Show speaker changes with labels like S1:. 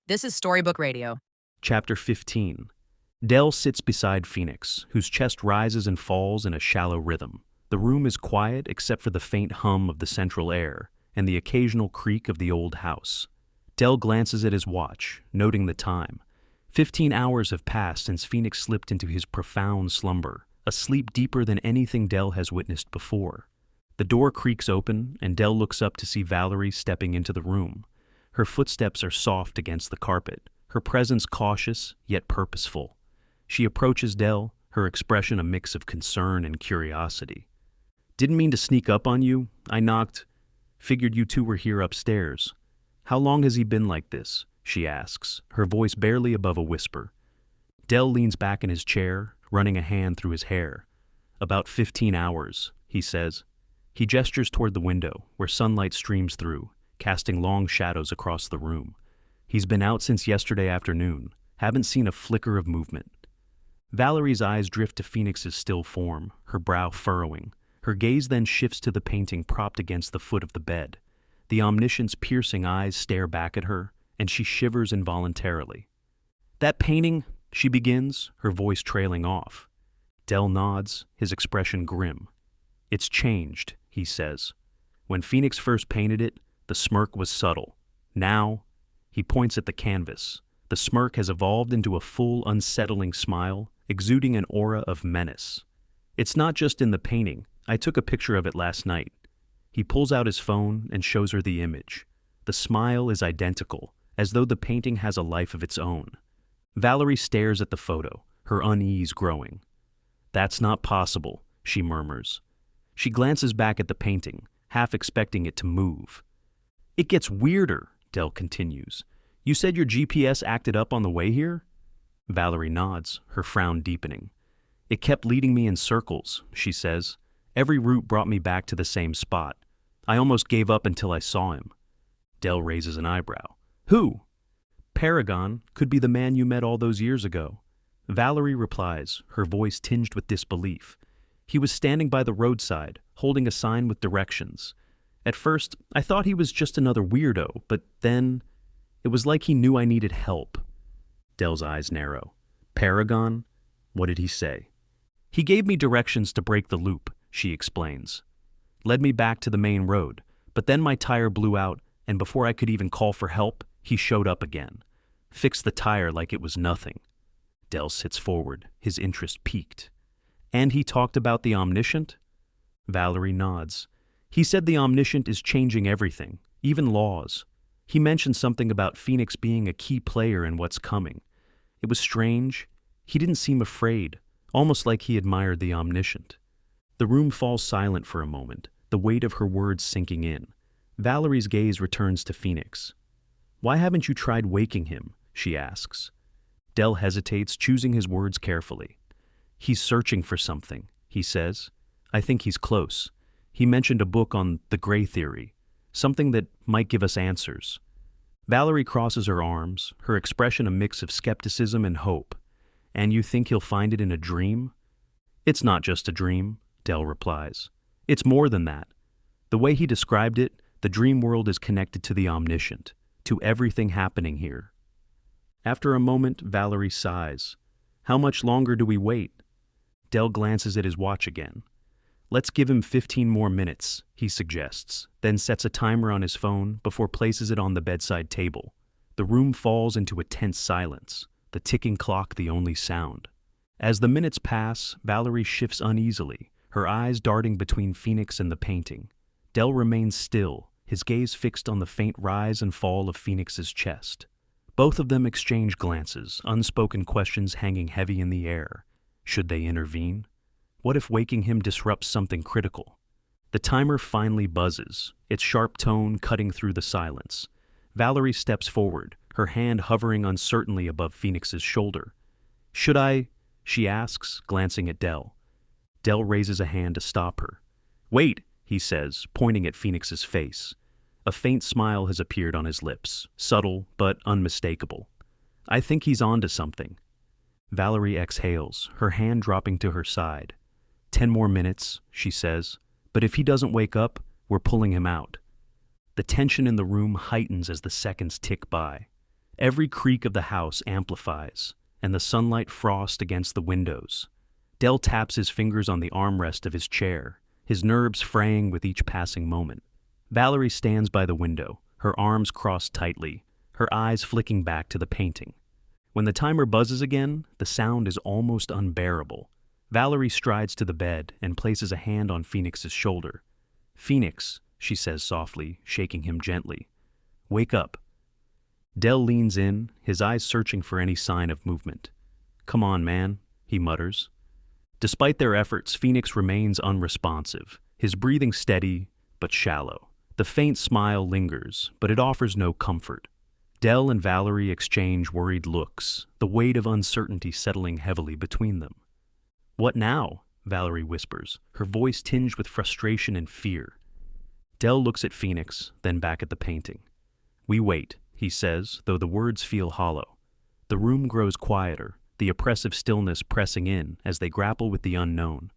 S1: This is Storybook Radio.
S2: Chapter 15. Dell sits beside Phoenix, whose chest rises and falls in a shallow rhythm. The room is quiet except for the faint hum of the central air and the occasional creak of the old house. Dell glances at his watch, noting the time. 15 hours have passed since Phoenix slipped into his profound slumber, a sleep deeper than anything Dell has witnessed before. The door creaks open, and Dell looks up to see Valerie stepping into the room. Her footsteps are soft against the carpet, her presence cautious yet purposeful. She approaches Dell, her expression a mix of concern and curiosity. "Didn't mean to sneak up on you. I knocked. Figured you two were here upstairs. How long has he been like this?" she asks, her voice barely above a whisper. Dell leans back in his chair, running a hand through his hair. "About 15 hours, he says. He gestures toward the window, where sunlight streams through, casting long shadows across the room. He's been out since yesterday afternoon. Haven't seen a flicker of movement." Valerie's eyes drift to Phoenix's still form, her brow furrowing. Her gaze then shifts to the painting propped against the foot of the bed. The omniscient's piercing eyes stare back at her, and she shivers involuntarily. "That painting," she begins, her voice trailing off. Dell nods, his expression grim. "It's changed," he says. "When Phoenix first painted it, the smirk was subtle. Now," he points at the canvas, "the smirk has evolved into a full, unsettling smile, exuding an aura of menace. It's not just in the painting. I took a picture of it last night." He pulls out his phone and shows her the image. The smile is identical, as though the painting has a life of its own. Valerie stares at the photo, her unease growing. "That's not possible," she murmurs. She glances back at the painting, half expecting it to move. "It gets weirder," Dell continues. "You said your GPS acted up on the way here?" Valerie nods, her frown deepening. "It kept leading me in circles," she says. "Every route brought me back to the same spot. I almost gave up until I saw him." Dell raises an eyebrow. "Who?" "Paragon could be the man you met all those years ago." Valerie replies, her voice tinged with disbelief. "He was standing by the roadside, holding a sign with directions. At first, I thought he was just another weirdo, but then it was like he knew I needed help." Dell's eyes narrow. "Paragon? What did he say?" "He gave me directions to break the loop," she explains. "Led me back to the main road, but then my tire blew out, and before I could even call for help, he showed up again. Fixed the tire like it was nothing." Dell sits forward, his interest piqued. "And he talked about the omniscient?" Valerie nods. "He said the omniscient is changing everything, even laws. He mentioned something about Phoenix being a key player in what's coming. It was strange. He didn't seem afraid, almost like he admired the omniscient." The room falls silent for a moment, the weight of her words sinking in. Valerie's gaze returns to Phoenix. "Why haven't you tried waking him?" she asks. Dell hesitates, choosing his words carefully. "He's searching for something," he says. "I think he's close. He mentioned a book on the gray theory, something that might give us answers." Valerie crosses her arms, her expression a mix of skepticism and hope. "And you think he'll find it in a dream?" "It's not just a dream," Dell replies. "It's more than that. The way he described it, the dream world is connected to the omniscient, to everything happening here." After a moment, Valerie sighs. "How much longer do we wait?" Dell glances at his watch again. "Let's give him 15 more minutes," he suggests, then sets a timer on his phone before places it on the bedside table. The room falls into a tense silence, the ticking clock the only sound. As the minutes pass, Valerie shifts uneasily, her eyes darting between Phoenix and the painting. Dell remains still, his gaze fixed on the faint rise and fall of Phoenix's chest. Both of them exchange glances, unspoken questions hanging heavy in the air. Should they intervene? What if waking him disrupts something critical? The timer finally buzzes, its sharp tone cutting through the silence. Valerie steps forward, her hand hovering uncertainly above Phoenix's shoulder. "Should I?" she asks, glancing at Dell. Dell raises a hand to stop her. "Wait," he says, pointing at Phoenix's face. A faint smile has appeared on his lips, subtle but unmistakable. "I think he's on to something." Valerie exhales, her hand dropping to her side. 10 more minutes, she says, "but if he doesn't wake up, we're pulling him out." The tension in the room heightens as the seconds tick by. Every creak of the house amplifies, and the sunlight frosts against the windows. Dell taps his fingers on the armrest of his chair, his nerves fraying with each passing moment. Valerie stands by the window, her arms crossed tightly, her eyes flicking back to the painting. When the timer buzzes again, the sound is almost unbearable. Valerie strides to the bed and places a hand on Phoenix's shoulder. "Phoenix," she says softly, shaking him gently. "Wake up." Dell leans in, his eyes searching for any sign of movement. "Come on, man," he mutters. Despite their efforts, Phoenix remains unresponsive, his breathing steady but shallow. The faint smile lingers, but it offers no comfort. Dell and Valerie exchange worried looks, the weight of uncertainty settling heavily between them. "What now?" Valerie whispers, her voice tinged with frustration and fear. Dell looks at Phoenix, then back at the painting. "We wait," he says, though the words feel hollow. The room grows quieter, the oppressive stillness pressing in as they grapple with the unknown.